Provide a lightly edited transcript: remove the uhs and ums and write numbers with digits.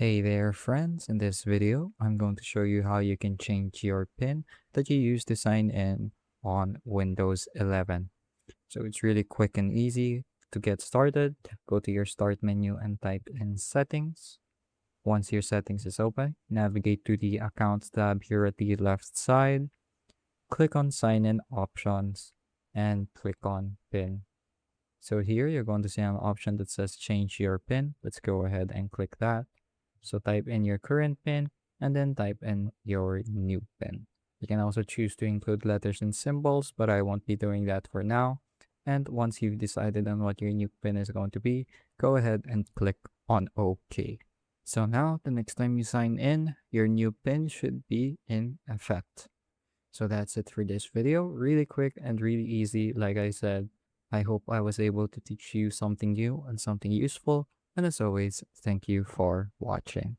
Hey there friends, in this video I'm going to show you how you can change your PIN that you use to sign in on Windows 11. So it's really quick and easy. To get started, go to your start menu and type in settings. Once your settings is open, navigate to the accounts tab here at the left side, click on sign in options and click on PIN. So here you're going to see an option that says change your PIN. Let's go ahead and click that. So type in your current PIN and then type in your new PIN. You can also choose to include letters and symbols, but I won't be doing that for now. And once you've decided on what your new PIN is going to be, go ahead and click on OK. So now the next time you sign in, your new PIN should be in effect. So that's it for this video. Really quick and really easy. Like I said, I hope I was able to teach you something new and something useful. And as always, thank you for watching.